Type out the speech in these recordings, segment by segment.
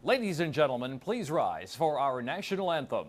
Ladies and gentlemen, please rise for our national anthem.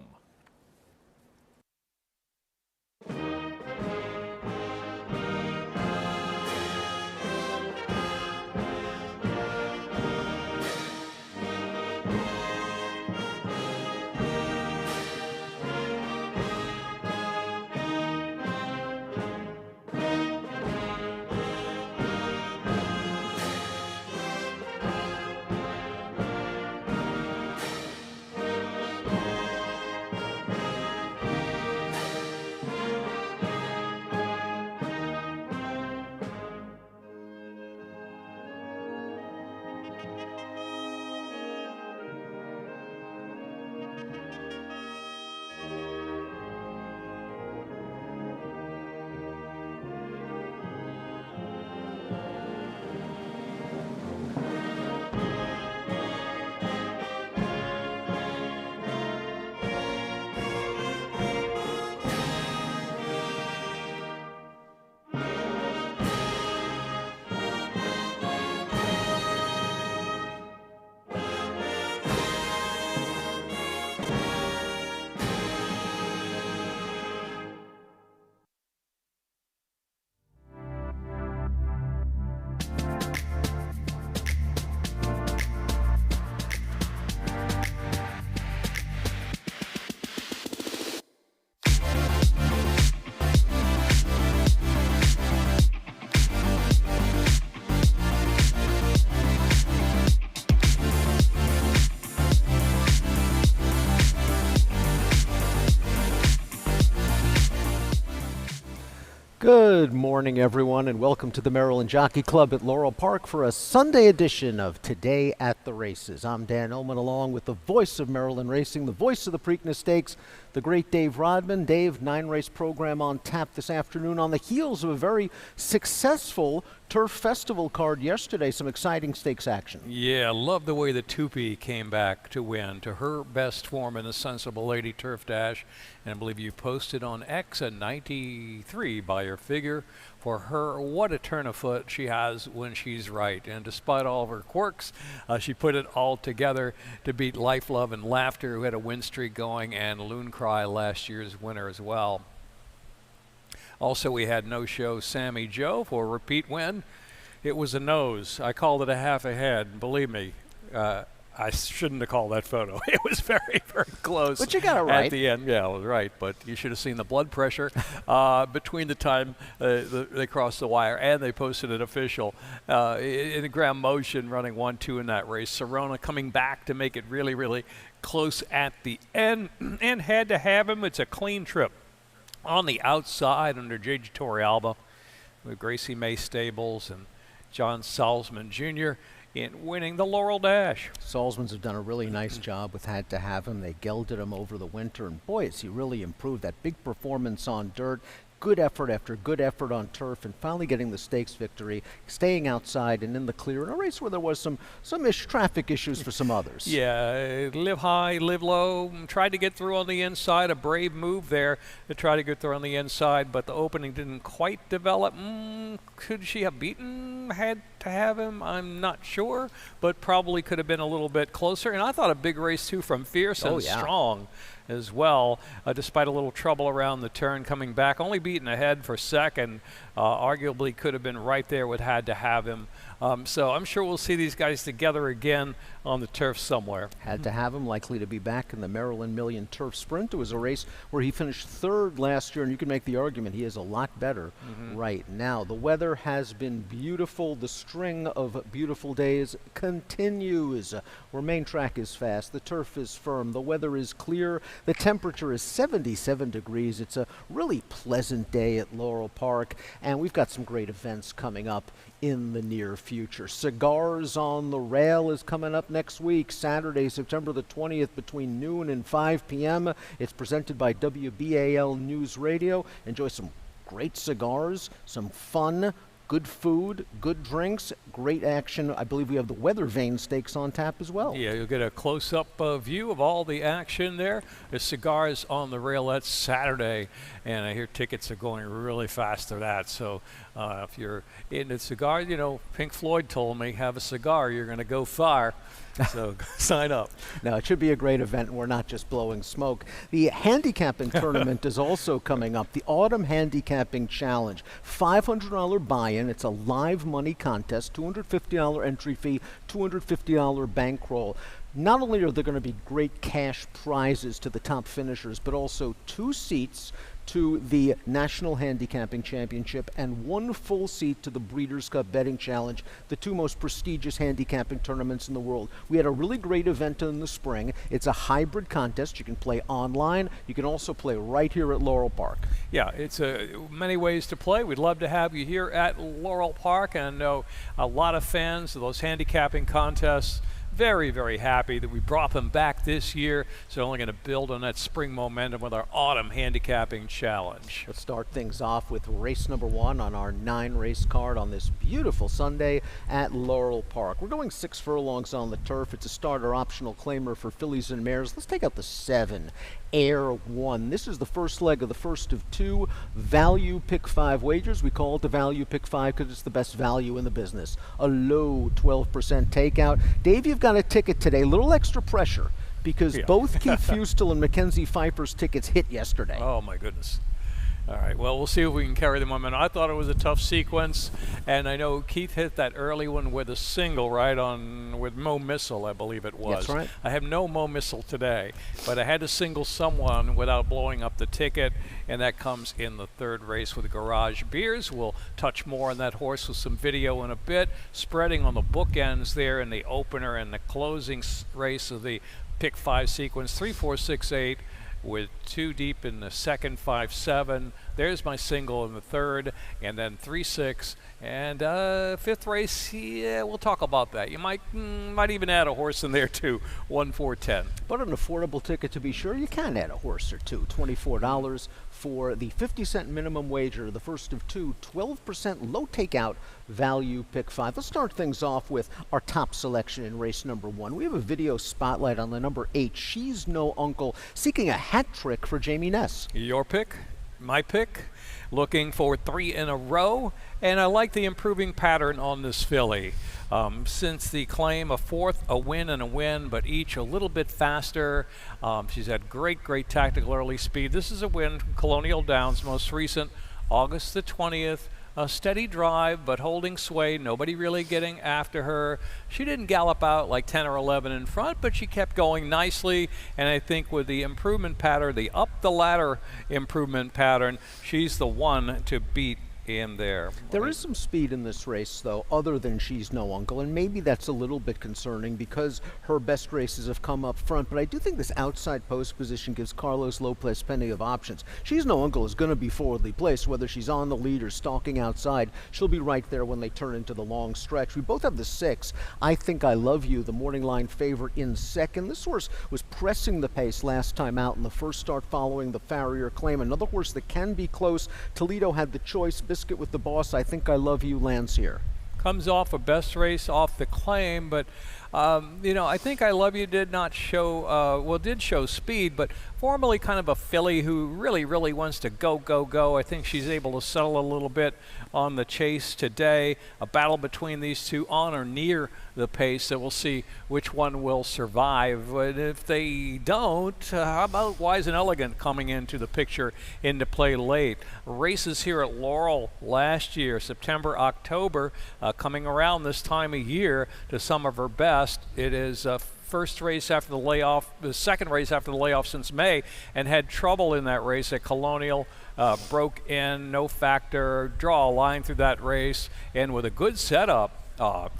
Good morning, everyone, and welcome to the Maryland Jockey Club at Laurel Park for a Sunday edition of Today at the Races. I'm Dan Ullman, along with the voice of Maryland Racing, the voice of the Preakness Stakes, the great Dave Rodman. Dave, 9-race program on tap this afternoon on the heels of a very successful Turf Festival card yesterday. Some exciting stakes action. Yeah, love the way the Tupi came back to win to her best form in the Sensible Lady Turf Dash. And I believe you posted on X a 93 by your figure for her. What a turn of foot she has when she's right. And despite all of her quirks, she put it all together to beat Life, Love, and Laughter, who had a win streak going, and Loon Cry, last year's winner as well. Also, we had no-show Sammy Joe for a repeat win. It was a nose. I called it a half a head. Believe me, I shouldn't have called that photo. It was very, very close. But you got it right. At the end, yeah, I was right. But you should have seen the blood pressure between the time they crossed the wire and they posted it official. In a ground motion, running 1-2 in that race. Serona coming back to make it really, really close at the end. And had to have him. It's a clean trip. On the outside under J.J. Torrealba with Gracie May Stables and John Salzman Jr. in winning the Laurel Dash. Salzman's have done a really nice job with Had to Have Him. They gelded him over the winter, and boy, has he really improved. That big performance on dirt, good effort after good effort on turf, and finally getting the stakes victory, staying outside and in the clear in a race where there was some traffic issues for some others. Yeah, live high, live low, tried to get through on the inside, a brave move there to try to get through on the inside, but the opening didn't quite develop. Could she have beaten Had to Have Him? I'm not sure, but probably could have been a little bit closer. And I thought a big race too from Fierce and Strong as well, despite a little trouble around the turn coming back, only beaten ahead for second. Arguably could have been right there with Had to Have Him. So I'm sure we'll see these guys together again on the turf somewhere. Had to Have Him likely to be back in the Maryland Million Turf Sprint. It was a race where he finished third last year, and you can make the argument he is a lot better right now. The weather has been beautiful. The string of beautiful days continues. Where main track is fast, the turf is firm, the weather is clear, the temperature is 77 degrees. It's a really pleasant day at Laurel Park, and we've got some great events coming up in the near future. Cigars on the Rail is coming up next week, Saturday, September the 20th, between noon and 5 p.m. It's presented by WBAL News Radio. Enjoy some great cigars, some fun, good food, good drinks, great action. I believe we have the Weather Vane Stakes on tap as well. Yeah, you'll get a close-up view of all the action there. The Cigars on the Rail, that's Saturday, and I hear tickets are going really fast to that. So If you're into cigars, you know, Pink Floyd told me, have a cigar, you're going to go far. So sign up. No, it should be a great event, and we're not just blowing smoke. The handicapping tournament is also coming up. The Autumn Handicapping Challenge. $500 buy-in. It's a live money contest, $250 entry fee, $250 bankroll. Not only are there going to be great cash prizes to the top finishers, but also 2 seats to the National Handicapping Championship and 1 full seat to the Breeders' Cup Betting Challenge, the 2 most prestigious handicapping tournaments in the world. We had a really great event in the spring. It's a hybrid contest. You can play online. You can also play right here at Laurel Park. Yeah, it's many ways to play. We'd love to have you here at Laurel Park, and I know a lot of fans of those handicapping contests. Very, very happy that we brought them back this year. So only going to build on that spring momentum with our Autumn Handicapping Challenge. Let's start things off with race number 1 on our 9-race card on this beautiful Sunday at Laurel Park. We're going 6 furlongs on the turf. It's a starter optional claimer for fillies and mares. Let's take out the 7. Air 1. This is the first leg of the first of 2 value pick 5 wagers. We call it the value pick 5 because it's the best value in the business. A low 12% takeout. Dave, you've got a ticket today. A little extra pressure because both Keith Fustel and Mackenzie Pfeiffer's tickets hit yesterday. Oh my goodness. All right, well, we'll see if we can carry the momentum. I thought it was a tough sequence, and I know Keith hit that early one with a single right on with Mo Missile, I believe it was. That's right. I have no Mo Missile today, but I had to single someone without blowing up the ticket, and that comes in the 3rd race with Garage Beers. We'll touch more on that horse with some video in a bit, spreading on the bookends there in the opener and the closing race of the pick 5 sequence, 3, 4, 6, 8. With 2 deep in the 2nd, 5, 7. There's my single in the 3rd, and then 3, 6, and 5th race. Yeah, we'll talk about that. You might even add a horse in there too. 1, 4, 10. But an affordable ticket to be sure. You can add a horse or 2. $24 for the 50-cent minimum wager. The first of 2, 12% low takeout value pick 5. Let's start things off with our top selection in race number 1. We have a video spotlight on the number 8. She's No Uncle, seeking a hat trick for Jamie Ness. Your pick, my pick, looking for 3 in a row, and I like the improving pattern on this filly. Since the claim, a 4th, a win and a win, but each a little bit faster. She's had great tactical early speed. This is a win from Colonial Downs, most recent, August the 20th. A steady drive, but holding sway. Nobody really getting after her. She didn't gallop out like 10 or 11 in front, but she kept going nicely. And I think with the improvement pattern, the up-the-ladder improvement pattern, she's the one to beat in there. There is some speed in this race, though, other than She's No Uncle, and maybe that's a little bit concerning because her best races have come up front, but I do think this outside post position gives Carlos Lopez plenty of options. She's No Uncle is going to be forwardly placed, whether she's on the lead or stalking outside. She'll be right there when they turn into the long stretch. We both have the 6. I Think I Love You, the morning line favorite, in 2nd. This horse was pressing the pace last time out in the first start following the Farrier claim. Another horse that can be close. Toledo had the choice. Biscuit with the Boss, I Think I Love You, lands here. Comes off a best race off the claim, but you know, I Think I Love You did not show, did show speed, but formerly kind of a filly who really wants to go. I think she's able to settle a little bit on the chase today. A battle between these two on or near the pace, so we'll see which one will survive. But if they don't, how about Wise and Elegant coming into the picture into play late? Races here at Laurel last year, September, October, coming around this time of year to some of her best. It is first race after the layoff, the second race after the layoff since May, and had trouble in that race at Colonial. Broke in, no factor, draw a line through that race, and with a good setup,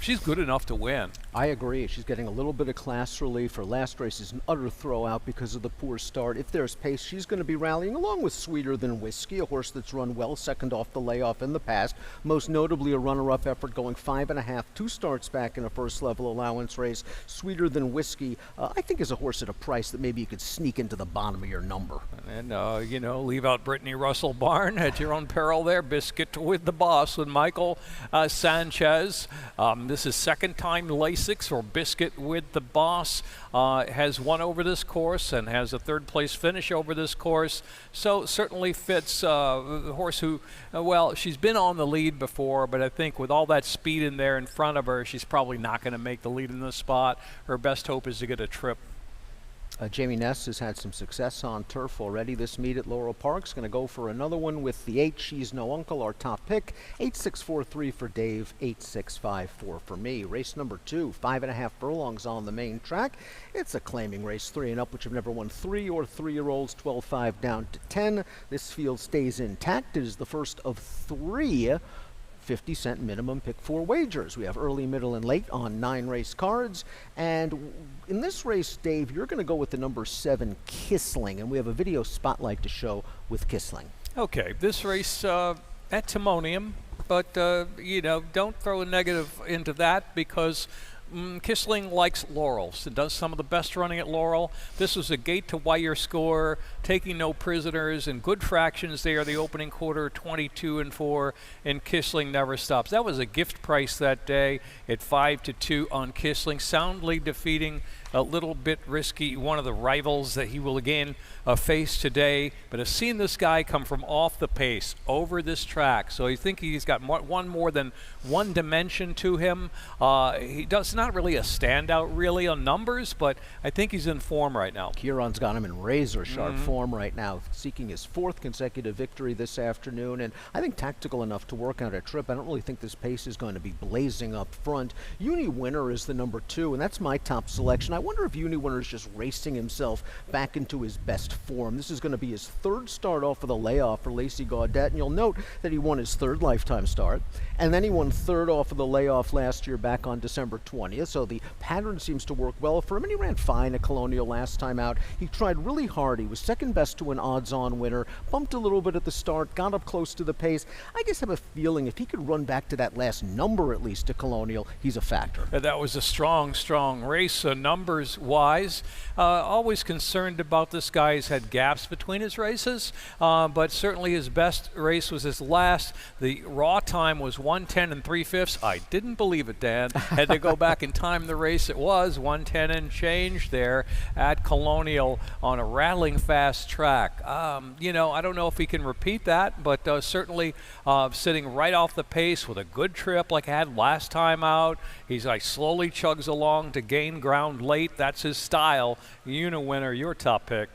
she's good enough to win. I agree. She's getting a little bit of class relief. Her last race is an utter throwout because of the poor start. If there's pace, she's going to be rallying along with Sweeter Than Whiskey, a horse that's run well, second off the layoff in the past. Most notably a runner-up effort going 5.5, 2 starts back in a first-level allowance race. Sweeter Than Whiskey, I think, is a horse at a price that maybe you could sneak into the bottom of your number. And, you know, leave out Brittany Russell Barn at your own peril there. Biscuit with the Boss with Michael Sanchez. This is second time lacing 6 for Biscuit with the Boss. Has won over this course and has a third-place finish over this course. So certainly fits the horse who, well, she's been on the lead before, but I think with all that speed in there in front of her, she's probably not going to make the lead in this spot. Her best hope is to get a trip. Jamie Ness has had some success on turf already this meet at Laurel Park's going to go for another one with the 8. She's No Uncle, our top pick. 8643 for Dave, 8654 for me. Race number 2, 5.5 furlongs on the main track. It's a claiming race, 3 and up, which have never won 3 or 3-year-olds, 12-5 down to 10. This field stays intact. It is the first of 3 50-cent minimum pick 4 wagers. We have early, middle, and late on 9 race cards. And in this race, Dave, you're going to go with the number 7, Kissling. And we have a video spotlight to show with Kissling. Okay, this race at Timonium, but, you know, don't throw a negative into that because Kissling likes Laurel. So does some of the best running at Laurel. This was a gate-to-wire score, taking no prisoners, and good fractions there. The opening quarter, 22-4, and Kissling never stops. That was a gift price that day at 5-2 on Kissling, soundly defeating a little bit risky one of the rivals that he will again face today. But I've seen this guy come from off the pace over this track, so I think he's got one more than one dimension to him. He does not really a standout really on numbers, but I think he's in form right now. Kieran's got him in razor sharp form right now, seeking his 4th consecutive victory this afternoon, and I think tactical enough to work out a trip. I don't really think this pace is going to be blazing up front. Uni Winner is the number 2, and that's my top selection. I wonder if Uni Winner is just racing himself back into his best form. This is going to be his 3rd start off of the layoff for Lacey Gaudette, and you'll note that he won his 3rd lifetime start, and then he won 3rd off of the layoff last year back on December 20th, so the pattern seems to work well for him, and he ran fine at Colonial last time out. He tried really hard. He was 2nd best to an odds-on winner, bumped a little bit at the start, got up close to the pace. I just have a feeling if he could run back to that last number at least to Colonial, he's a factor. That was a strong race, numbers-wise. Always concerned about this guy. He's had gaps between his races, but certainly his best race was his last. The raw time was 1:10 3/5. I didn't believe it, Dan. Had to go back and time the race. It was 1:10 and change there at Colonial on a rattling fast track. You know, I don't know if he can repeat that, but certainly sitting right off the pace with a good trip like I had last time out. He's like slowly chugs along to gain ground late. That's his style. Uni Winner, your top pick.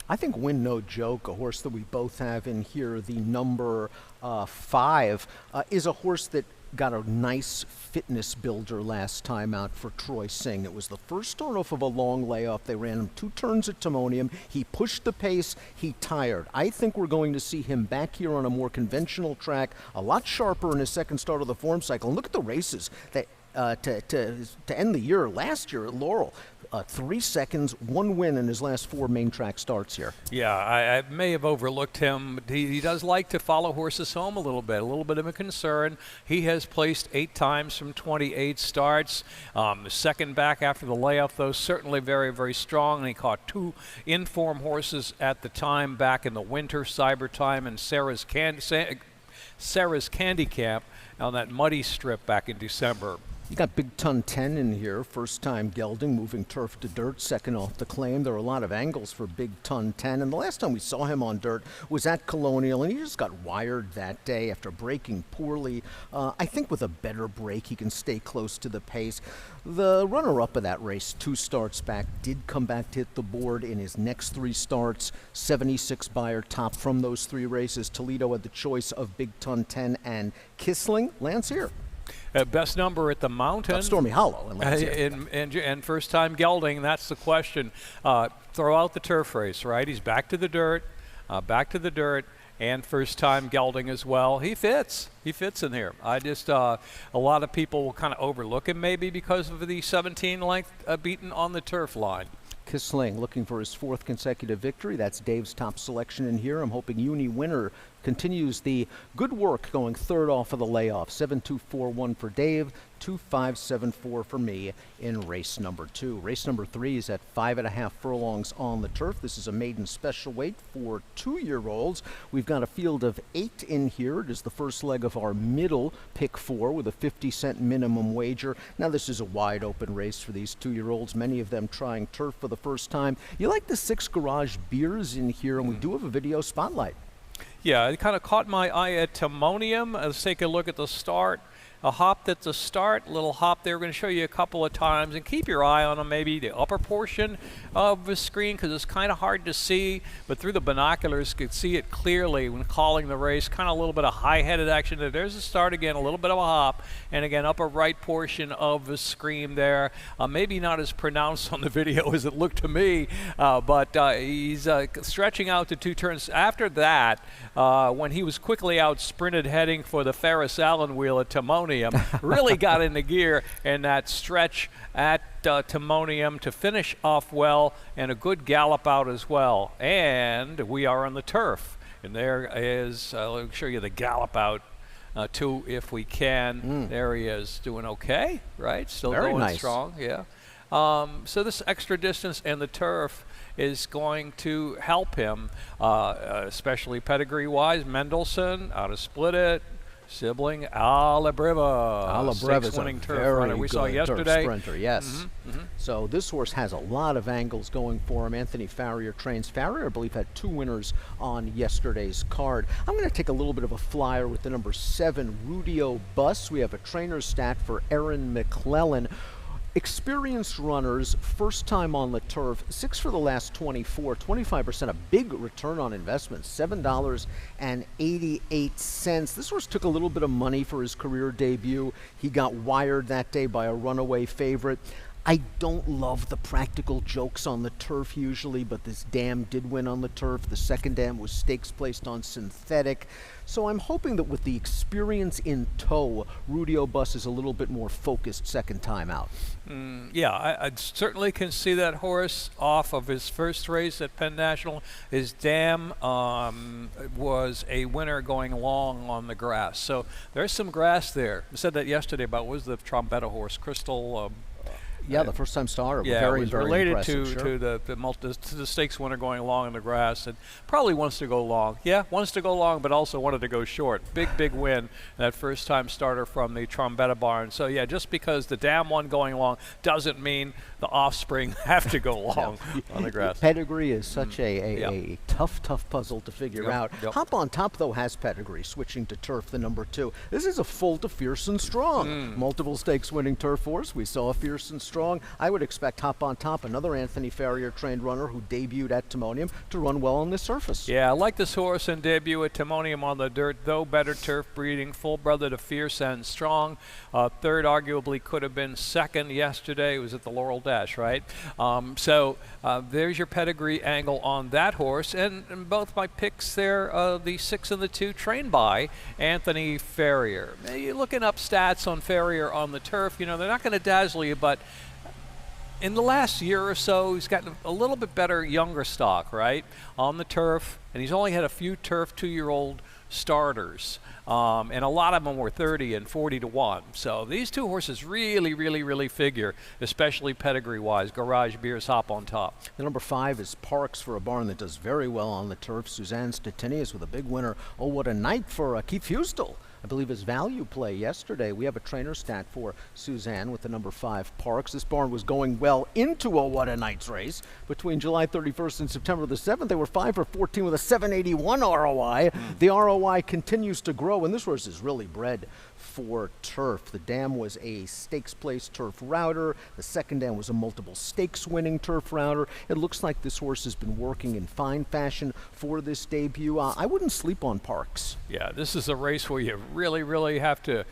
I think Win No Joke, a horse that we both have in here, the number 5, is a horse that got a nice fitness builder last time out for Troy Singh. It was the first start off of a long layoff. They ran him 2 turns at Timonium. He pushed the pace. He tired. I think we're going to see him back here on a more conventional track, a lot sharper in his 2nd start of the form cycle. And look at the races that to end the year last year at Laurel. 3 seconds, 1 win in his last 4 main track starts here. Yeah, I may have overlooked him, but he does like to follow horses home a little bit of a concern. He has placed 8 times from 28 starts. The 2nd back after the layoff, though, certainly very, very strong. And he caught 2 in-form horses at the time back in the winter, Cyber Time, and Sarah's Candy Camp on that muddy strip back in December. You got Big Ton 10 in here, first time gelding, moving turf to dirt, 2nd off the claim. There are a lot of angles for Big Ton 10, and the last time we saw him on dirt was at Colonial, and he just got wired that day after breaking poorly. I think with a better break, he can stay close to the pace. The runner-up of that race, 2 starts back, did come back to hit the board in his next 3 starts. 76 Buyer top from those 3 races. Toledo had the choice of Big Ton 10 and Kissling. Lance here. Best number at the Mountain. Stormy Hollow. And first time gelding, that's the question. Throw out the turf race, right? He's back to the dirt, and first time gelding as well. He fits in here. I just, a lot of people will kind of overlook him maybe because of the 17 length beaten on the turf line. Kissling looking for his 4th consecutive victory. That's Dave's top selection in here. I'm hoping Uni Winner continues the good work, going third off of the layoff. 7-2-4-1 for Dave, 2-5-7-4 for me in race number 2. Race number 3 is at 5.5 furlongs on the turf. This is a maiden special weight for 2-year-olds. We've got a field of 8 in here. It is the first leg of our middle pick 4 with a 50-cent minimum wager. Now this is a wide open race for these 2-year-olds, many of them trying turf for the first time. You like the 6 Garage Beers in here, and we do have a video spotlight. Yeah, it kind of caught my eye at Timonium. Let's take a look at the start. A hopped at the start, little hop there. We're going to show you a couple of times, and keep your eye on them, maybe the upper portion of the screen, because it's kind of hard to see, but through the binoculars you can see it clearly when calling the race. Kind of a little bit of high-headed action there. There's the start again, a little bit of a hop, and again upper right portion of the screen there. Maybe not as pronounced on the video as it looked to me, but he's stretching out to 2 turns. After that, when he was quickly out sprinted heading for the Ferris Allen wheel at Timonium, really got into gear in that stretch at Timonium to finish off well, and a good gallop out as well. And we are on the turf, and there is, let me show you the gallop out too, if we can. There he is, doing okay, right? Still Very going nice. strong, yeah. So this extra distance and the turf is going to help him, especially pedigree-wise. Mendelssohn out of Split It. Sibling Alabreva's winning a turf very runner we saw good yesterday. turf sprinter, yes. So this horse has a lot of angles going for him. Anthony Farrier trains. Farrier, I believe, had 2 winners on yesterday's card. I'm going to take a little bit of a flyer with the number 7 Rudio Bus. We have a trainer's stat for Aaron McClellan. Experienced runners, first time on the turf, 6 for the last 24, 25%, a big return on investment, $7.88. This horse took a little bit of money for his career debut. He got wired that day by a runaway favorite. I don't love the practical jokes on the turf usually, but this dam did win on the turf. The second dam was stakes placed on synthetic. So I'm hoping that with the experience in tow, Rudio Bus is a little bit more focused second time out. Yeah, I certainly can see that horse off of his first race at Penn National. His dam was a winner going long on the grass. So there's some grass there. I said that yesterday about, what was the Trombetta horse, Crystal? Yeah, the first time starter. Yeah, very, it was very related impressive, to the stakes winner going long in the grass, and probably wants to go long. Yeah, wants to go long, but also wanted to go short. Big win, that first time starter from the Trombetta barn. So yeah, just because the dam one going long doesn't mean the offspring have to go long on the grass. Pedigree is such a tough puzzle to figure out. Hop on Top, though, has pedigree, switching to turf, the number 2. This is a full to Fierce and Strong. Multiple stakes winning turf horse. We saw Fierce and Strong. I would expect Hop on Top, another Anthony Farrier trained runner who debuted at Timonium, to run well on this surface. Yeah, I like this horse and debut at Timonium on the dirt, though better turf breeding, full brother to Fierce and Strong. Third arguably could have been second yesterday. It was at the Laurel Dash, right? So there's your pedigree angle on that horse, and both my picks there, the 6 and the 2, trained by Anthony Farrier. You're looking up stats on Farrier on the turf. You know, they're not going to dazzle you, but in the last year or so, he's gotten a little bit better younger stock, right, on the turf, and he's only had a few turf 2-year-old starters, and a lot of them were 30 and 40 to 1. So these 2 horses really figure, especially pedigree-wise. Garage Beers, Hop on Top. The number 5 is Parks, for a barn that does very well on the turf. Suzanne Statinius with a big winner. Oh, what a night for Keith Fustel. I believe his value play yesterday. We have a trainer stat for Suzanne with the number 5 Parks. This barn was going well into a What a Night's race. Between July 31st and September the 7th, they were 5 for 14 with a 781 ROI. The ROI continues to grow, and this horse is really bred for turf. The dam was a stakes place turf router. The second dam was a multiple stakes winning turf router. It looks like this horse has been working in fine fashion for this debut. I wouldn't sleep on Parks. Yeah, this is a race where you really have to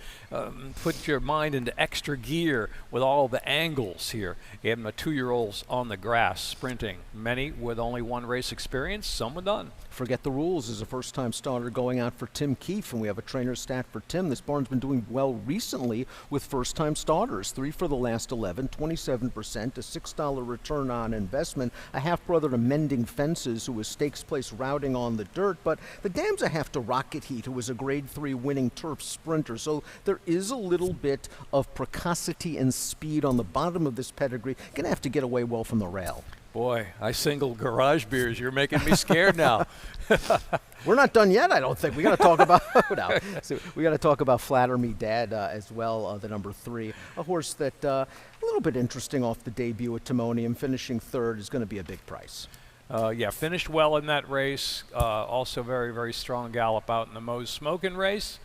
put your mind into extra gear with all the angles here. And the 2-year-olds on the grass sprinting, many with only 1 race experience, some were done. Forget the Rules is a first-time starter going out for Tim Keefe, and we have a trainer's stat for Tim. This barn's been been doing well recently with first-time starters. 3 for the last 11, 27%, a $6 return on investment. A half-brother to Mending Fences, who was stakes place routing on the dirt, but the dam's a half to Rocket Heat, who was a Grade 3 winning turf sprinter. So there is a little bit of precocity and speed on the bottom of this pedigree. Gonna have to get away well from the rail. Boy, I singled Garage Beers. You're making me scared now. We're not done yet, I don't think. We got to talk about no. So we got to talk about Flatter Me Dad as well, the number 3, a horse that a little bit interesting off the debut at Timonium, finishing third is going to be a big price. Yeah, finished well in that race. Also very, very strong gallop out in the Moe's Smokin' race.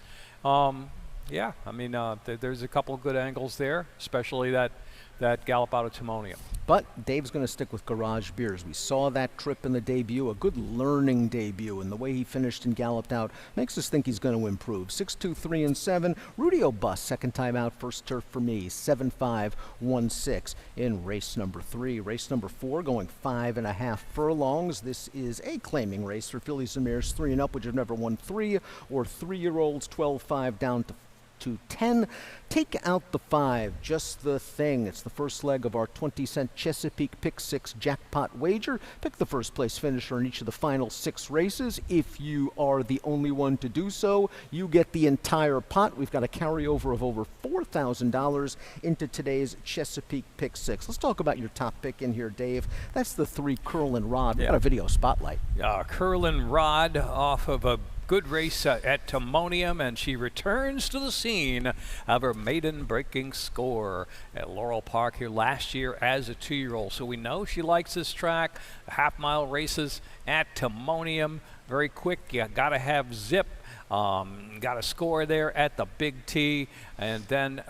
Yeah, I mean, there's a couple of good angles there, especially that gallop out of Timonium. But Dave's going to stick with Garage Beers. We saw that trip in the debut, a good learning debut, and the way he finished and galloped out makes us think he's going to improve. 6-2, 3 and 7. Rudy O'Bus, second time out, first turf for me. 7-5, 1-6 in race number 3. Race number 4 going 5.5 furlongs. This is a claiming race for fillies and mares 3 and up, which have never won 3 or 3-year-olds. 12-5 down to 10. Take out the 5, Just the Thing. It's the first leg of our 20-cent Chesapeake Pick 6 jackpot wager. Pick the first place finisher in each of the final 6 races. If you are the only one to do so, you get the entire pot. We've got a carryover of over $4,000 into today's Chesapeake Pick 6. Let's talk about your top pick in here, Dave. That's the 3 Curlin' Rod. We've got a video spotlight. Curlin' Rod off of a good race at Timonium, and she returns to the scene of her maiden breaking score at Laurel Park here last year as a 2-year-old. So we know she likes this track. Half-mile races at Timonium, very quick. You got to have zip. Got a score there at the Big T, and then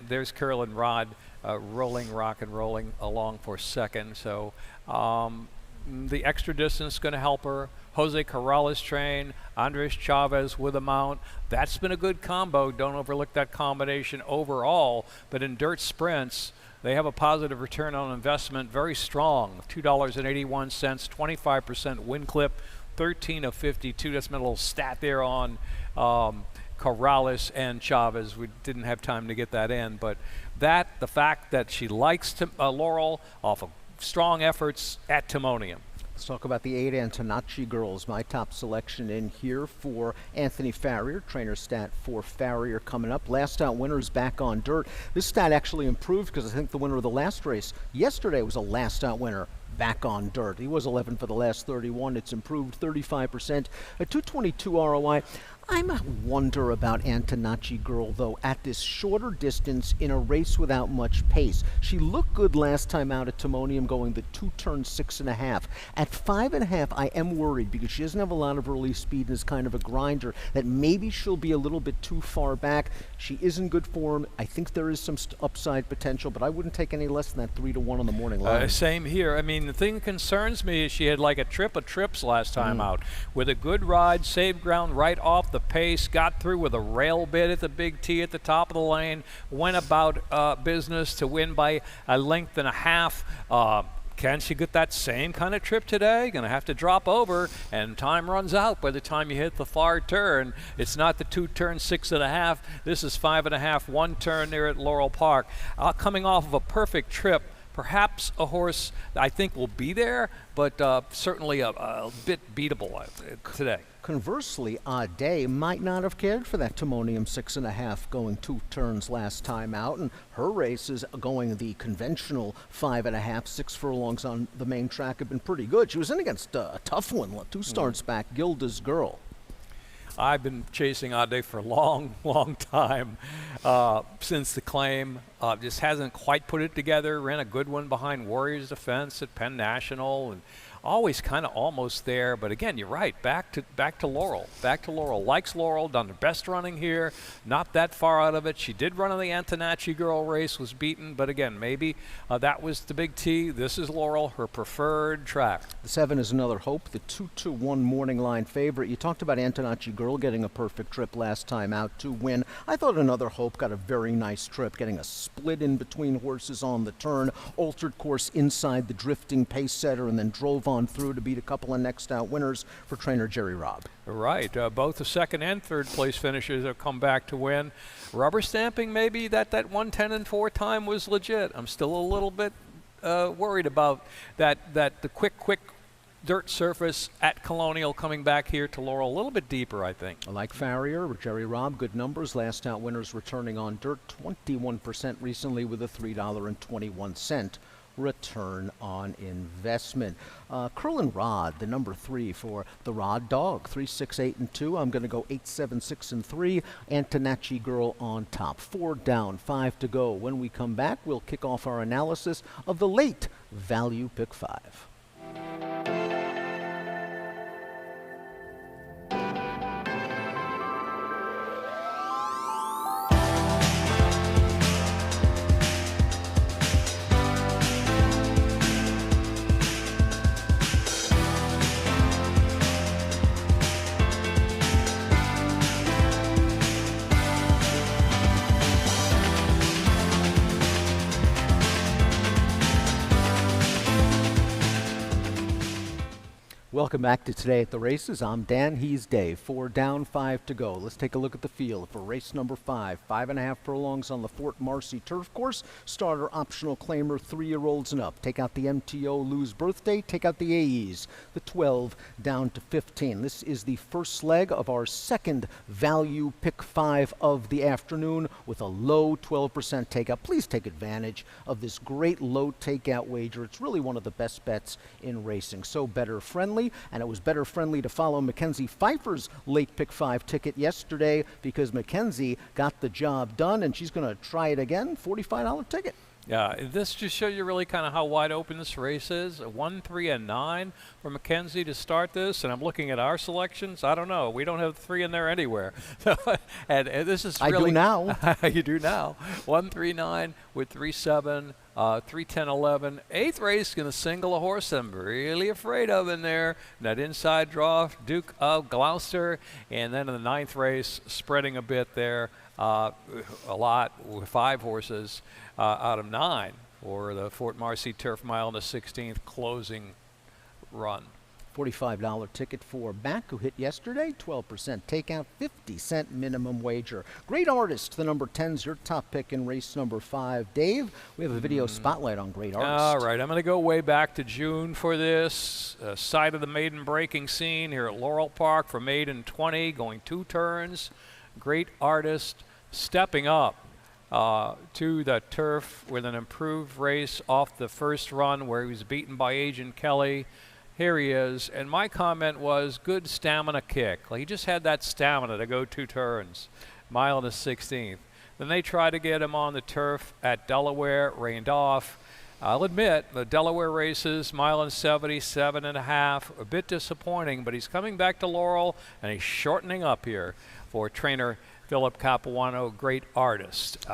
there's Curlin' Rod rolling, rock and rolling along for second. So the extra distance going to help her. Jose Corrales train, Andres Chavez with a mount. That's been a good combo. Don't overlook that combination overall. But in dirt sprints, they have a positive return on investment, very strong. $2.81, 25% win clip, 13 of 52. That's my little stat there on Corrales and Chavez. We didn't have time to get that in, but the fact that she likes Laurel off of strong efforts at Timonium. Let's talk about the 8 Antonacci girls. My top selection in here for Anthony Farrier, trainer stat for Farrier coming up. Last out winner is back on dirt. This stat actually improved because I think the winner of the last race yesterday was a last out winner back on dirt. He was 11 for the last 31. It's improved 35%, a 222 ROI. I'm a wonder about Antonacci girl, though, at this shorter distance in a race without much pace. She looked good last time out at Timonium, going the 2-turn 6.5. At 5.5, I am worried because she doesn't have a lot of early speed and is kind of a grinder, that maybe she'll be a little bit too far back. She is in good form. I think there is some upside potential, but I wouldn't take any less than that 3-1 on the morning line. Same here. I mean, the thing that concerns me is she had like a trip of trips last time out with a good ride, saved ground right off the pace, got through with a rail bit at the Big T at the top of the lane, went about business to win by a length and a half. Can she get that same kind of trip today? Going to have to drop over, and time runs out by the time you hit the far turn. It's not the 2-turn 6.5. This is 5.5, 1 turn there at Laurel Park. Coming off of a perfect trip. Perhaps a horse that I think will be there, but certainly a bit beatable today. Conversely, Odd Day might not have cared for that Timonium 6.5 going 2 turns last time out, and her races going the conventional 5.5, 6 furlongs on the main track have been pretty good. She was in against a tough one, 2 starts back, Gilda's Girl. I've been chasing Odd Day for a long, long time since the claim. Just hasn't quite put it together. Ran a good one behind Warriors Defense at Penn National, and always kind of almost there. But again, you're right. Back to Laurel. Back to Laurel. Likes Laurel. Done the best running here. Not that far out of it. She did run in the Antonacci girl race. Was beaten. But again, maybe that was the Big T. This is Laurel, her preferred track. The 7 is Another Hope, the 2-1 morning line favorite. You talked about Antonacci girl getting a perfect trip last time out to win. I thought Another Hope got a very nice trip, getting a split in between horses on the turn, altered course inside the drifting pace setter, and then drove on through to beat a couple of next out winners for trainer Jerry Robb. Right. Both the second and third place finishers have come back to win. Rubber stamping maybe that 1:10-4 time was legit. I'm still a little bit worried about the quick dirt surface at Colonial coming back here to Laurel a little bit deeper, I think. I like Farrier, Jerry Robb, good numbers. Last out winners returning on dirt, 21% recently with a $3.21 return on investment. Curlin Rod, the number 3 for the Rod Dog, 3, 6, 8, and 2. I'm going to go 8, 7, 6, and 3. Antonacci Girl on top. 4 down, 5 to go. When we come back, we'll kick off our analysis of the late value pick 5. Welcome back to Today at the Races. I'm Dan, he's Dave. 4 down, 5 to go. Let's take a look at the field for race number 5. 5.5 furlongs on the Fort Marcy turf course. Starter optional claimer, 3-year-olds and up. Take out the MTO Lou's birthday. Take out the AEs. The 12 down to 15. This is the first leg of our second value pick 5 of the afternoon with a low 12% takeout. Please take advantage of this great low takeout wager. It's really one of the best bets in racing. So better friendly. And it was better friendly to follow Mackenzie Pfeiffer's late pick 5 ticket yesterday because Mackenzie got the job done, and she's going to try it again. $45 ticket. Yeah, this just shows you really kind of how wide open this race is. 1, 3, and 9 for Mackenzie to start this, and I'm looking at our selections. I don't know. We don't have 3 in there anywhere. and this is really— I do now. You do now. 1, 3, 9 with 3, 7. 3, 10, 11. 8th race going to single a horse I'm really afraid of in there. That inside draw, Duke of Gloucester. And then in the 9th race, spreading a bit there, a lot with 5 horses out of 9 for the Fort Marcy Turf Mile in the 16th closing run. $45 ticket for Mac, who hit yesterday. 12% takeout, 50-cent minimum wager. Great Artist, the number 10's your top pick in race number 5. Dave, we have a video spotlight on Great Artist. All right, I'm going to go way back to June for this. Side of the maiden breaking scene here at Laurel Park for maiden 20, going 2 turns. Great Artist stepping up to the turf with an improved race off the first run where he was beaten by Agent Kelly. Here he is, and my comment was good stamina kick. He just had that stamina to go 2 turns, mile and the 16th. Then they tried to get him on the turf at Delaware, rained off. I'll admit, the Delaware races, mile and 77.5, a bit disappointing, but he's coming back to Laurel, and he's shortening up here for trainer Philip Capuano, Great Artist.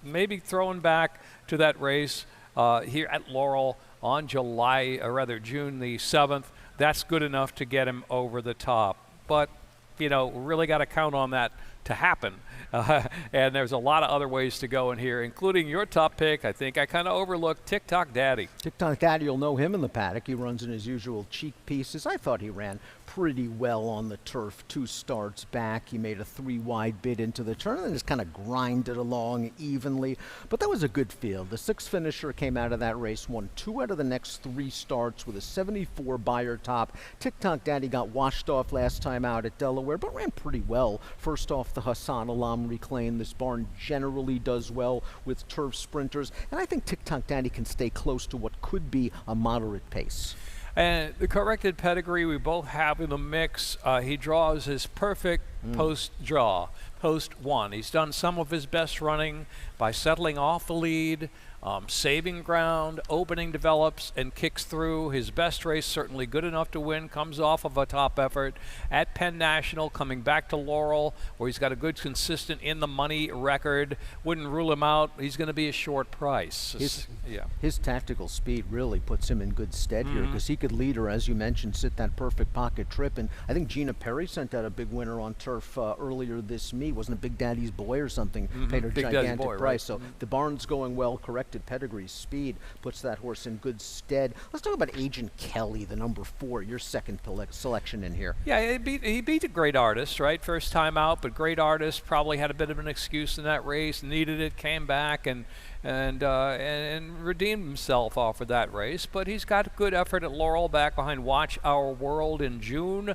Maybe throwing back to that race here at Laurel on June the 7th. That's good enough to get him over the top. But, you know, really got to count on that to happen. And there's a lot of other ways to go in here, including your top pick. I think I kind of overlooked TikTok Daddy. TikTok Daddy, you'll know him in the paddock. He runs in his usual cheek pieces. I thought he ran pretty well on the turf 2 starts back. He made a 3-wide bid into the turn and just kind of grinded along evenly. But that was a good field. The 6th finisher came out of that race, won 2 out of the next 3 starts with a 74 Beyer top. TikTok Daddy got washed off last time out at Delaware, but ran pretty well. First off the Hassan Alam reclaim. This barn generally does well with turf sprinters, and I think TikTok Daddy can stay close to what could be a moderate pace. And the corrected pedigree we both have in the mix. He draws his perfect post draw, post 1. He's done some of his best running by settling off the lead saving ground, opening develops, and kicks through. His best race, certainly good enough to win, comes off of a top effort at Penn National, coming back to Laurel, where he's got a good, consistent in-the-money record. Wouldn't rule him out. He's going to be a short price. His tactical speed really puts him in good stead here, because he could lead her, as you mentioned, sit that perfect pocket trip. And I think Gina Perry sent out a big winner on turf earlier this meet. Wasn't it Big Daddy's Boy or something? Paid her gigantic price. Right. So the barn's going well, corrected pedigree, speed puts that horse in good stead. Let's talk about Agent Kelly, the number 4, your second selection in here. Yeah, he beat a Great Artist, right? First time out, but Great Artist probably had a bit of an excuse in that race, needed it, came back, and redeemed himself off of that race. But he's got a good effort at Laurel, back behind Watch Our World in June.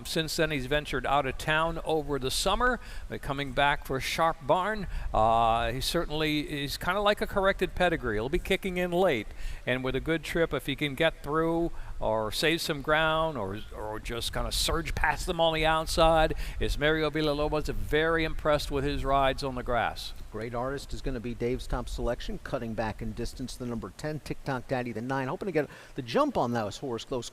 Since then, he's ventured out of town over the summer, coming back for Sharp Barn. He's kind of like a corrected pedigree. He'll be kicking in late, and with a good trip, if he can get through or save some ground, or just kind of surge past them on the outside, is Mario Villalobos very impressed with his rides on the grass. Great Artist is going to be Dave's top selection, cutting back in distance, the number 10, Tick-Tock Daddy, the 9, hoping to get the jump on those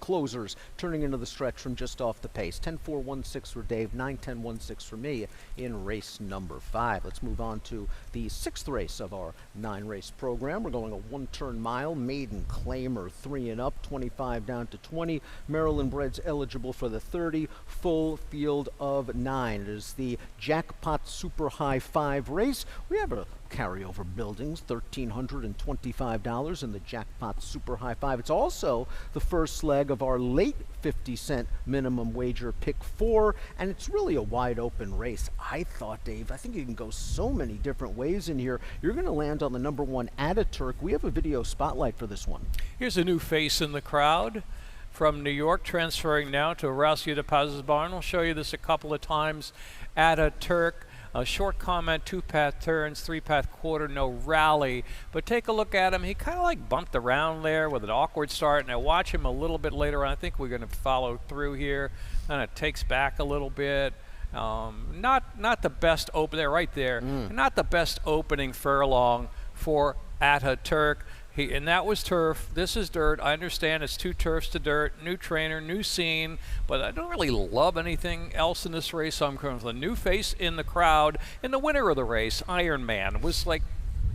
closers, turning into the stretch from just off the pace. 10-4-1-6 for Dave, 9-10-1-6 for me in race number 5. Let's move on to the 6th race of our 9-race program. We're going a 1-turn mile, maiden claimer, 3 and up, 25 down to 20. Maryland breds eligible for the 30, full field of 9. It is the Jackpot Super High 5 race. We have a carryover buildings, $1,325 in the Jackpot Super High 5. It's also the first leg of our late 50-cent minimum wager pick 4, and it's really a wide open race. I think you can go so many different ways in here. You're going to land on the number 1, Ataturk. We have a video spotlight for this one. Here's a new face in the crowd from New York, transferring now to Horacio de Paz's barn. I'll show you this a couple of times. Ataturk. A short comment, 2-path turns, 3-path quarter, no rally. But take a look at him. He kind of like bumped around there with an awkward start. And I watch him a little bit later on. I think we're going to follow through here. Kind of takes back a little bit. Not the best open there, right there. Not the best opening furlong for Ataturk. And that was turf. This is dirt. I understand it's 2 turfs to dirt, new trainer, new scene, but I don't really love anything else in this race, so I'm going with a new face in the crowd. And the winner of the race, Iron Man, was like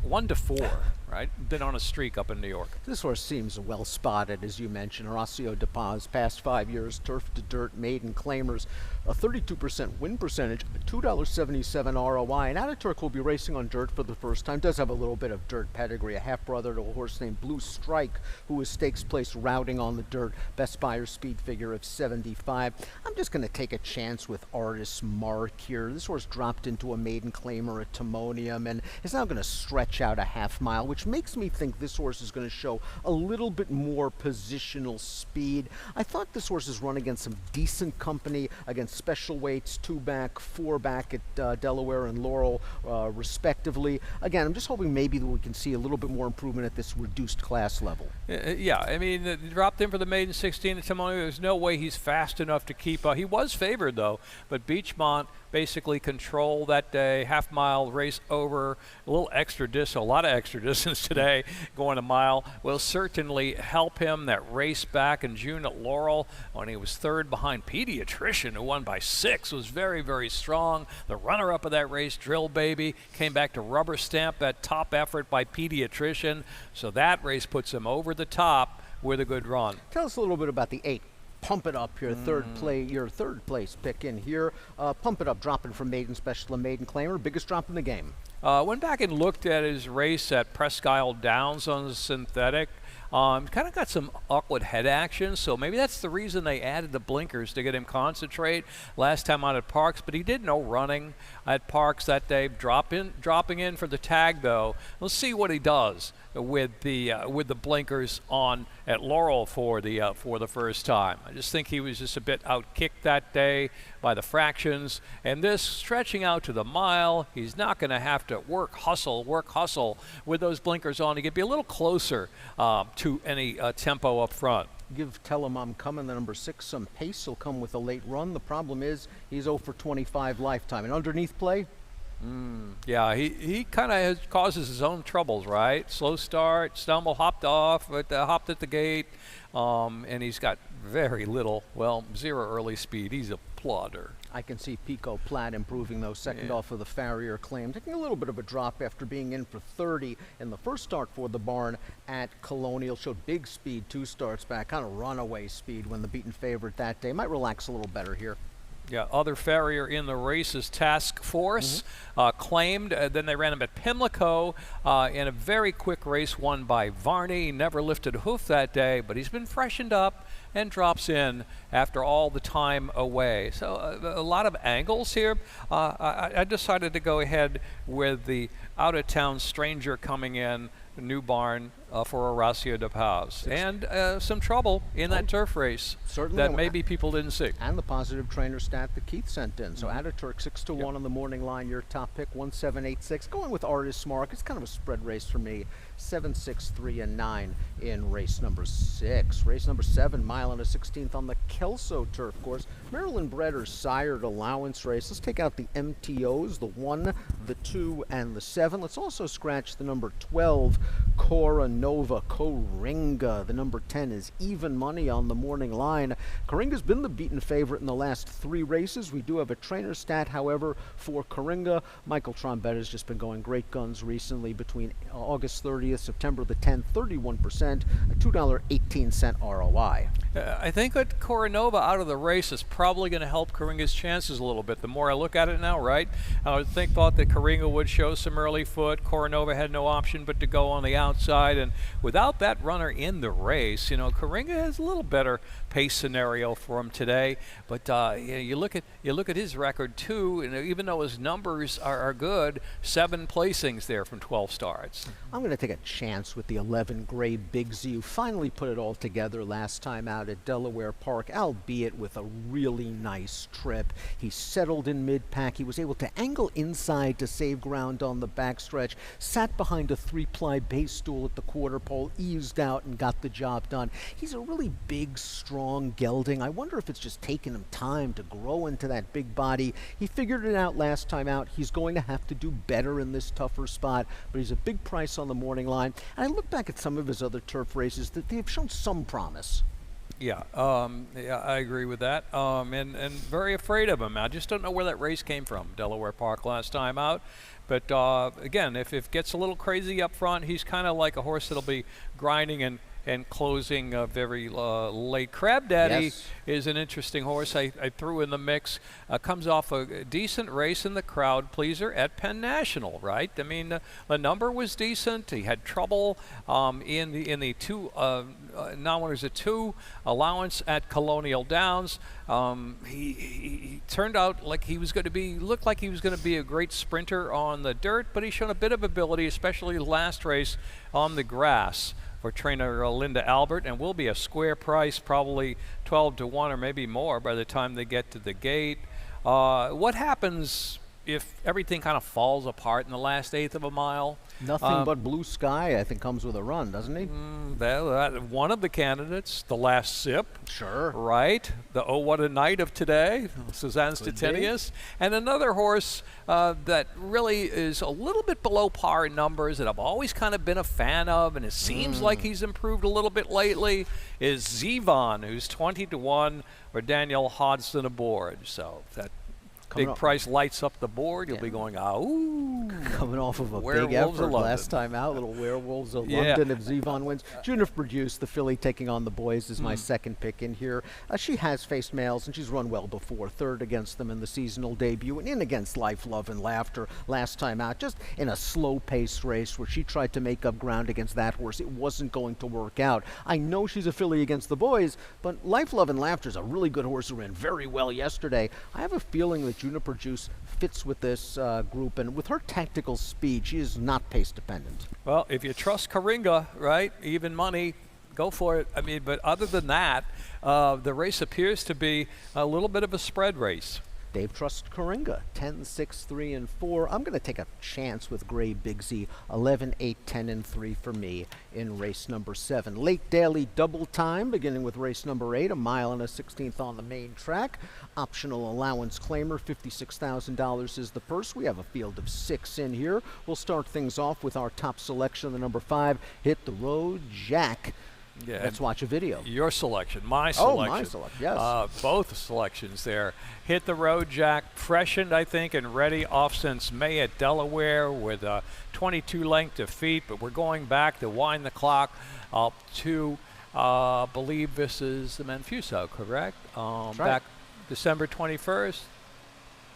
1-4, right? Been on a streak up in New York. This horse seems well spotted, as you mentioned. Horacio de Paz, past 5 years, turf to dirt, maiden claimers, a 32% win percentage, a $2.77 ROI. And Ataturk will be racing on dirt for the first time. Does have a little bit of dirt pedigree, a half-brother to a horse named Blue Strike, who was stakes place routing on the dirt. Best Buyer speed figure of 75. I'm just going to take a chance with Artist Mark here. This horse dropped into a maiden claimer at Timonium, and is now going to stretch out a half mile, which makes me think this horse is going to show a little bit more positional speed. I thought this horse is run against some decent company, against special weights, 2 back, 4 back at Delaware and Laurel, respectively. Again, I'm just hoping maybe that we can see a little bit more improvement at this reduced class level. Yeah, I mean, dropped in for the maiden 16 at Timonium. There's no way he's fast enough to keep up. He was favored, though, but Beachmont basically controlled that day, half-mile race over, a lot of extra distance today, going a mile, will certainly help him. That race back in June at Laurel when he was 3rd behind Pediatrician, who won by 6, was very, very strong. The runner-up of that race, Drill Baby, came back to rubber stamp that top effort by Pediatrician, so that race puts him over the top with a good run. Tell us a little bit about the 8. Pump It Up, your third place pick in here. Pump It Up, dropping from maiden special and maiden claimer, biggest drop in the game. Went back and looked at his race at Presque Isle Downs on the synthetic. Kind of got some awkward head action, so maybe that's the reason they added the blinkers, to get him concentrate last time out at Parks. But he did no running at Parks that day, dropping in for the tag though. Let's see what he does with the blinkers on at Laurel for the first time. I just think he was just a bit outkicked that day by the fractions, and this stretching out to the mile, he's not going to have to work hustle with those blinkers on. He could be a little closer to any tempo up front. Give Tell 'em I'm Coming, the number 6, some pace. He'll come with a late run. The problem is he's 0 for 25 lifetime. And underneath play, Yeah, he kind of causes his own troubles, right? Slow start, stumble, hopped at the gate, and he's got very little, well, zero early speed. He's a plodder. I can see Pico Platt improving, though, second off of the Farrier Claim, taking a little bit of a drop after being in for 30 in the first start for the barn at Colonial. Showed big speed 2 starts back, kind of runaway speed when the beaten favorite that day. Might relax a little better here. Yeah, other Farrier in the race is Task Force, claimed. Then they ran him at Pimlico in a very quick race won by Varney. He never lifted a hoof that day, but he's been freshened up and drops in after all the time away. So a lot of angles here. I decided to go ahead with the out-of-town stranger coming in, new barn for Horacio de Paz. And some trouble in that turf race Certainly, that maybe people didn't see. And the positive trainer stat that Keith sent in. So Ataturk 6-1 on the morning line. Your top pick 1786. Going with Artist Mark. It's kind of a spread race for me. 7, 6, 3, and 9 in race number 6. Race number 7, mile and a 16th on the Kelso turf course. Maryland Bredder's sired allowance race. Let's take out the MTOs, the 1, the 2, and the 7. Let's also scratch the number 12, Cora Nova Coringa. The number 10 is even money on the morning line. Coringa's been the beaten favorite in the last 3 races. We do have a trainer stat, however, for Coringa. Michael Trombetta's just been going great guns recently between August 30th, September the 10th, 31%, a $2.18 ROI. I think that Coronova out of the race is probably going to help Coringa's chances a little bit. The more I look at it now, right? I thought that Coringa would show some early foot. Coronova had no option but to go on the outside, and without that runner in the race, Coringa has a little better pace scenario for him today. But you look at his record too, and even though his numbers are good, 7 placings there from 12 starts. I'm going to take a chance with the 11 Gray Big Z, who finally put it all together last time out at Delaware Park, albeit with a really nice trip. He settled in mid-pack. He was able to angle inside to save ground on the backstretch, sat behind a 3-ply base stool at the quarter pole, eased out, and got the job done. He's a really big, strong gelding. I wonder if it's just taken him time to grow into that big body. He figured it out last time out. He's going to have to do better in this tougher spot, but he's a big price on the morning line. And I look back at some of his other turf races that they've shown some promise. Yeah, I agree with that. And very afraid of him. I just don't know where that race came from. Delaware Park last time out. But again, if it gets a little crazy up front, he's kind of like a horse that'll be grinding and closing very late. Crab Daddy is an interesting horse I threw in the mix. Comes off a decent race in the crowd pleaser at Penn National, right? I mean, the number was decent. He had trouble in the 2 non-winners of 2 allowance at Colonial Downs. He turned out like he was going to be, looked like he was going to be a great sprinter on the dirt, but he's shown a bit of ability, especially last race on the grass for trainer Linda Albert, and will be a square price, probably 12-1 or maybe more by the time they get to the gate. What happens if everything kind of falls apart in the last 1/8 of a mile? Nothing but blue sky, I think, comes with a run, doesn't he? One of the candidates, the last sip. Sure. Right? The Oh What a Night of today, Suzanne Stettinius. And another horse that really is a little bit below par in numbers that I've always kind of been a fan of, and it seems like he's improved a little bit lately, is Zevon, who's 20-1 for Daniel Hodgson aboard. So that big price lights up the board, you'll be going, ooh. Coming off of a big effort last time out, little Werewolves of London if Zevon wins. Juniper Juice, the filly taking on the boys, is my second pick in here. She has faced males, and she's run well before. 3rd against them in the seasonal debut, and in against Life, Love, and Laughter last time out, just in a slow-paced race where she tried to make up ground against that horse. It wasn't going to work out. I know she's a filly against the boys, but Life, Love, and Laughter is a really good horse who ran very well yesterday. I have a feeling that Juniper Juice fits with this group, and with her tactical speed, she is not pace dependent. Well, if you trust Coringa, right, even money, go for it. I mean, but other than that, the race appears to be a little bit of a spread race. Dave trusts Coringa, 10, 6, 3, and 4. I'm going to take a chance with Gray Big Z, 11, 8, 10, and 3 for me in race number 7. Late daily double time, beginning with race number 8, a mile and a 16th on the main track. Optional allowance claimer, $56,000 is the purse. We have a field of 6 in here. We'll start things off with our top selection, the number 5, Hit the Road Jack. Yeah, let's watch a video. Your selection, my selection. Oh, my selection, yes. Both selections there. Hit the Road Jack, freshened, I think, and ready off since May at Delaware with a 22 length defeat, but we're going back to wind the clock up to, believe this is the Manfuso, correct? Right. Back December 21st?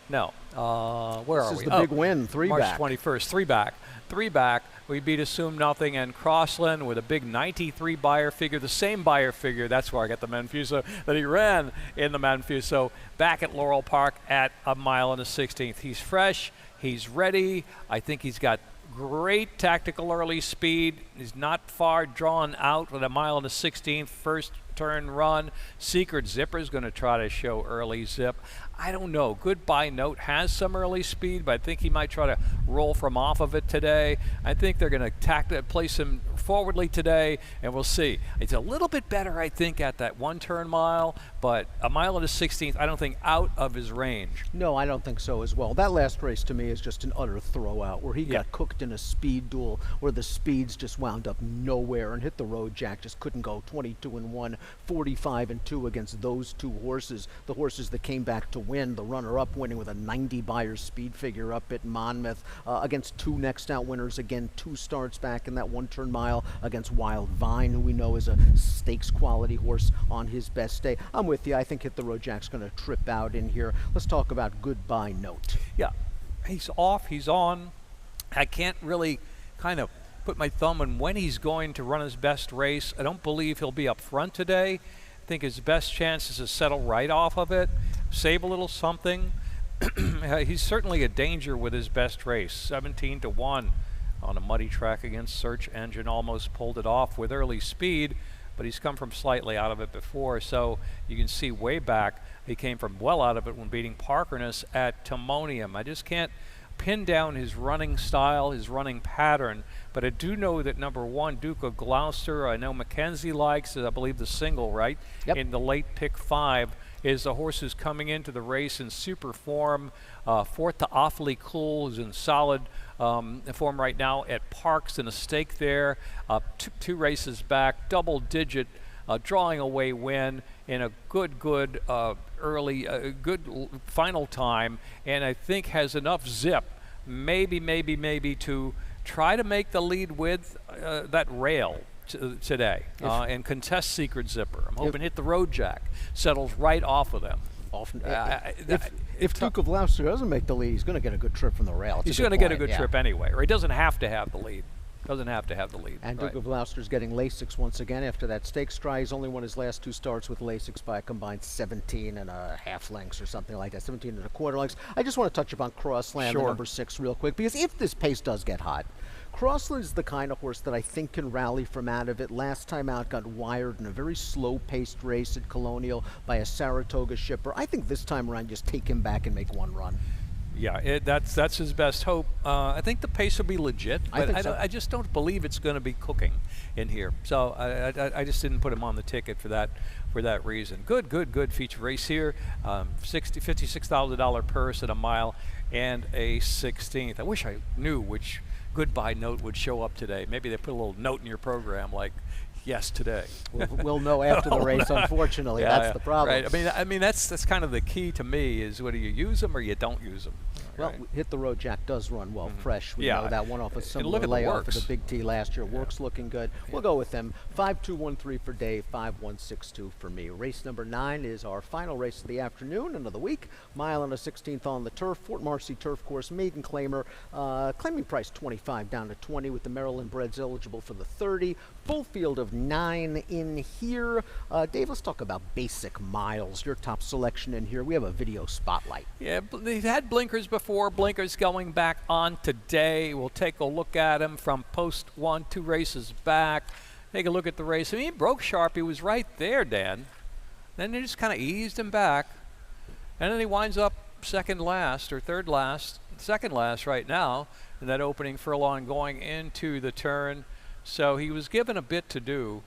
No. Where are we? This is the big win, 3 March back. 21st, 3 back. 3 back. We beat Assume Nothing and Crossland with a big 93 buyer figure, the same buyer figure. That's where I got the Manfuso that he ran in the Manfuso back at Laurel Park at a mile and a 16th. He's fresh. He's ready. I think he's got great tactical early speed. He's not far drawn out with a mile and a 16th first turn run. Secret Zipper is going to try to show early zip. I don't know. Goodbye Note has some early speed, but I think he might try to roll from off of it today. I think they're going to place him forwardly today, and we'll see. It's a little bit better, I think, at that 1-turn mile, but a mile and a 16th, I don't think out of his range. No, I don't think so as well. That last race to me is just an utter throwout where he got cooked in a speed duel where the speeds just wound up nowhere, and Hit the Road Jack just couldn't go 22-1, 45-2 against those 2 horses, the horses that came back to win, the runner-up winning with a 90 buyer speed figure up at Monmouth, against 2 next out winners, again 2 starts back in that 1-turn mile against Wild Vine, who we know is a stakes quality horse on his best day. I'm with you. I think Hit the Road Jack's going to trip out in here. Let's talk about Goodbye Note. Yeah, he's off, he's on. I can't really kind of put my thumb on when he's going to run his best race. I don't believe he'll be up front today. I think his best chance is to settle right off of it, save a little something. He's certainly a danger with his best race, 17-1 on a muddy track against Search Engine. Almost pulled it off with early speed, but he's come from slightly out of it before, so you can see way back he came from well out of it when beating Parkerness at Timonium. I just can't pin down his running style, his running pattern, but I do know that number 1, Duke of Gloucester, I know Mackenzie likes, I believe, the single, right? Yep. In the late pick 5 is the horse who's coming into the race in super form. 4th to Awfully Cool is in solid form right now at Parks in a stake there. 2 races back, double digit drawing away win in a good early, good final time, and I think has enough zip, maybe to try to make the lead with that rail today and contest Secret Zipper. I'm hoping Hit the Road Jack settles right off of them. If Duke of Gloucester doesn't make the lead, he's going to get a good trip from the rail. He's going to get a good trip anyway, or he doesn't have to have the lead. Doesn't have to have the lead. And Duke of Gloucester's getting Lasix once again after that stakes try. He's only won his last 2 starts with Lasix by a combined 17 and a half lengths or something like that, 17 and a quarter lengths. I just want to touch upon Crossland, the number 6, real quick, because if this pace does get hot, Crossland is the kind of horse that I think can rally from out of it. Last time out got wired in a very slow-paced race at Colonial by a Saratoga shipper. I think this time around just take him back and make 1 run. Yeah, that's his best hope. I think the pace will be legit, but I just don't believe it's going to be cooking in here. So I just didn't put him on the ticket for that reason. Good feature race here. $56,000 purse at a mile and a 16th. I wish I knew which Goodbye Note would show up today. Maybe they put a little note in your program like, yes, today. We'll know after the race, unfortunately. That's the problem. Right. I mean that's kind of the key to me is whether you use them or you don't use them. Well, Hit the Road Jack does run well, fresh. We know that one off a similar at layoff for the Big T last year. Works looking good. We'll go with them. 5-2-1-3 for Dave, 5-1-6-2 for me. Race number 9 is our final race of the afternoon and of the week. Mile and a 16th on the turf. Fort Marcy Turf Course, maiden claimer. Claiming price 25 down to 20 with the Maryland breds eligible for the 30. Full field of 9 in here. Dave, let's talk about basic miles. Your top selection in here. We have a video spotlight. Yeah, they've had blinkers before. Blinkers going back on today. We'll take a look at him from post 1, 2 races back. Take a look at the race. I mean, he broke sharp. He was right there, Dan. Then they just kind of eased him back. And then he winds up second last or third last, second last right now in that opening furlong going into the turn. So he was given a bit to do.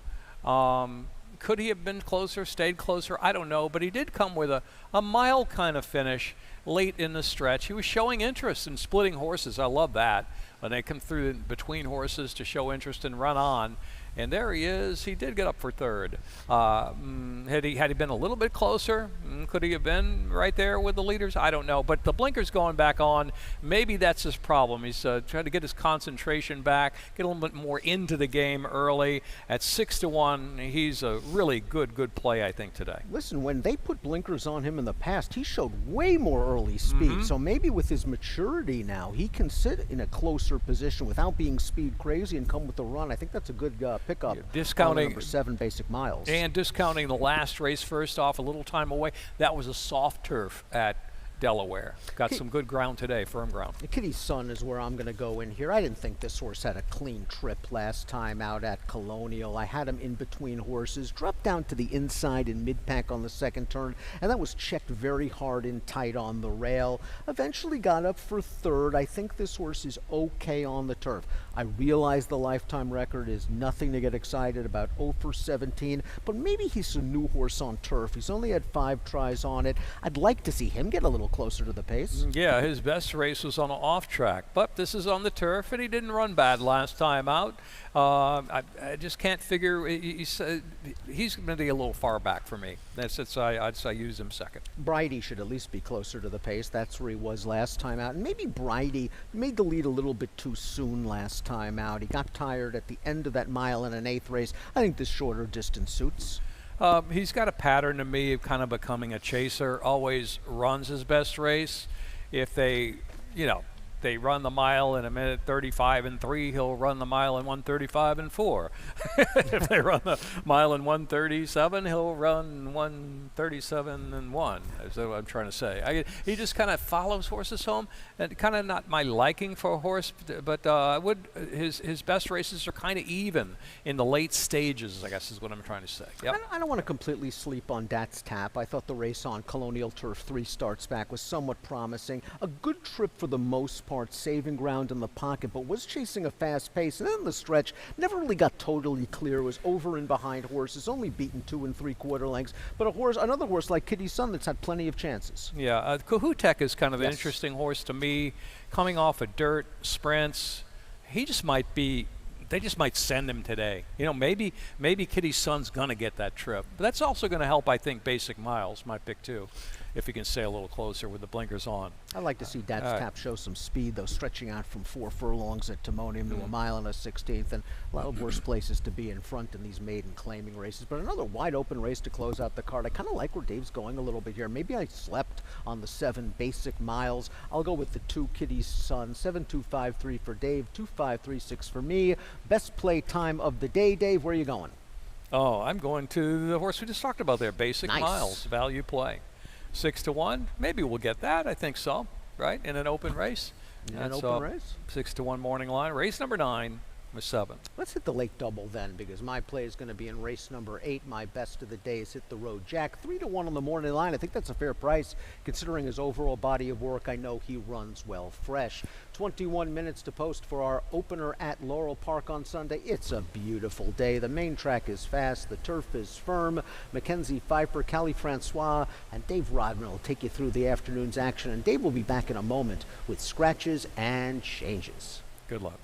Could he have been closer, stayed closer? I don't know, but he did come with a mild kind of finish late in the stretch. He was showing interest in splitting horses. I love that. When they come through between horses to show interest and run on. And there he is. He did get up for third. Had he been a little bit closer, could he have been right there with the leaders? I don't know. But the blinker's going back on. Maybe that's his problem. He's trying to get his concentration back, get a little bit more into the game early. At 6-1, he's a really good play, I think, today. Listen, when they put blinkers on him in the past, he showed way more early speed. So maybe with his maturity now, he can sit in a closer position without being speed crazy and come with a run. I think that's a good pickup. Discounting number 7 basic miles. And discounting the last race first off, a little time away. That was a soft turf at Delaware. Got some good ground today, firm ground. Kitty's Son is where I'm going to go in here. I didn't think this horse had a clean trip last time out at Colonial. I had him in between horses, dropped down to the inside in mid-pack on the second turn, and that was checked very hard and tight on the rail. Eventually got up for third. I think this horse is okay on the turf. I realize the lifetime record is nothing to get excited about, 0 for 17, but maybe he's a new horse on turf. He's only had 5 tries on it. I'd like to see him get a little closer to the pace. Yeah, his best race was on an off track, but this is on the turf, and he didn't run bad last time out. I just can't figure. He's going to be a little far back for me. I'd say use him second. Bridie should at least be closer to the pace. That's where he was last time out. And maybe Bridie made the lead a little bit too soon last time out. He got tired at the end of that 1.125 race. I think this shorter distance suits. He's got a pattern to me of kind of becoming a chaser. Always runs his best race. If they run the mile in 1:35 and 3, he'll run the mile in 1:35 and 4. If they run the mile in 1:37, he'll run 1:37 and 1. That's what I'm trying to say. He just kind of follows horses home, and kind of not my liking for a horse, but his best races are kind of even in the late stages, I guess is what I'm trying to say. Yep. I don't want to completely sleep on Dat's Tap. I thought the race on Colonial Turf 3 starts back was somewhat promising. A good trip for the most part. Saving ground in the pocket, but was chasing a fast pace, and then the stretch never really got totally clear. Was over and behind horses, only beaten 2 3/4 lengths, but another horse like Kitty's Son that's had plenty of chances. Yeah, Kahutek is kind of an interesting horse to me, coming off of dirt sprints. They just might send him today. Maybe Kitty's Son's gonna get that trip, but that's also going to help, I think. Basic miles, my pick too, if he can stay a little closer with the blinkers on. I'd like to see Dat's Tap show some speed, though, stretching out from 4 furlongs at Timonium to 1 1/16, and a lot of worse places to be in front in these maiden claiming races. But another wide open race to close out the card. I kind of like where Dave's going a little bit here. Maybe I slept on the 7 basic miles. I'll go with the 2 Kitty's Son, 7-2-5-3 for Dave, 2-5-3-6 for me. Best play time of the day. Dave, where are you going? Oh, I'm going to the horse we just talked about there, Basic Nice. Miles, value play. 6-1, maybe we'll get that. I think so, right? In an open race. In an open race? 6-1 morning line. Race number 9 was 7. Let's hit the late double then, because my play is going to be in race number 8. My best of the day is Hit the Road Jack. 3-1 on the morning line. I think that's a fair price, considering his overall body of work. I know he runs well fresh. 21 minutes to post for our opener at Laurel Park on Sunday. It's a beautiful day. The main track is fast. The turf is firm. Mackenzie Pfeiffer, Callie Francois, and Dave Rodman will take you through the afternoon's action. And Dave will be back in a moment with scratches and changes. Good luck.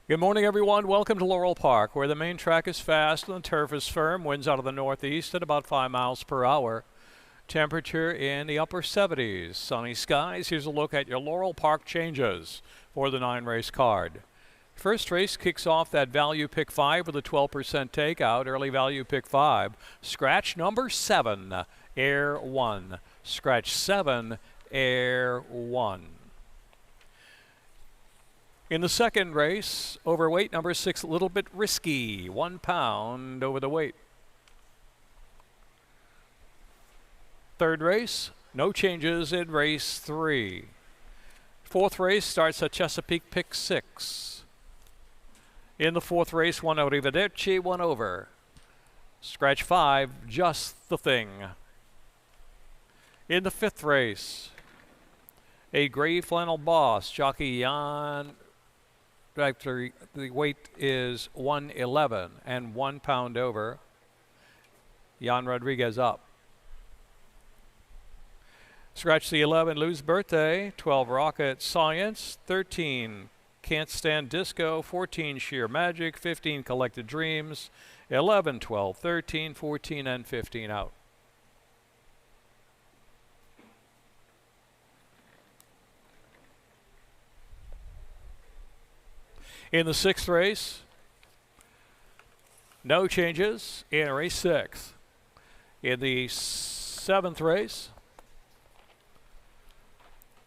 Good morning, everyone. Welcome to Laurel Park, where the main track is fast and the turf is firm. Winds out of the northeast at about 5 miles per hour. Temperature in the upper 70s. Sunny skies. Here's a look at your Laurel Park changes for the 9-race card. First race kicks off that value pick 5 with a 12% takeout. Early value pick 5. Scratch number 7, Air 1. Scratch 7, Air 1. In the second race, overweight number 6, a little bit risky, 1 pound over the weight. Third race, No changes in race 3. Fourth race starts at Chesapeake Pick 6. In the fourth race, 1 Arrivederci, 1 over. Scratch 5, Just the Thing. In the fifth race, a gray flannel boss, jockey Jan. The weight is 111 and 1 pound over. Jan Rodriguez up. Scratch the 11, Luz Birthday. 12, Rocket Science. 13, Can't Stand Disco. 14, Sheer Magic. 15, Collected Dreams. 11, 12, 13, 14, and 15 out. In the sixth race, no changes in race 6. In the seventh race,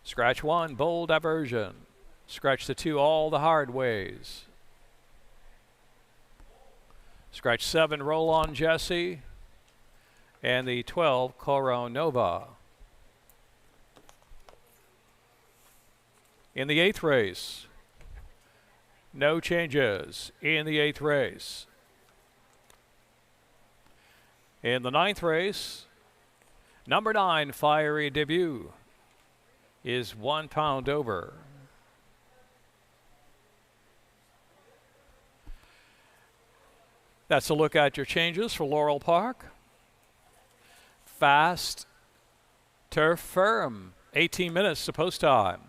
scratch 1, Bold Diversion. Scratch the 2, All the Hard Ways. Scratch 7, Roll On Jesse. And the 12, Coro Nova. In the eighth race, no changes in the eighth race. In the ninth race, number 9, Fiery Debut, is 1 pound over. That's a look at your changes for Laurel Park. Fast, turf firm, 18 minutes to post time.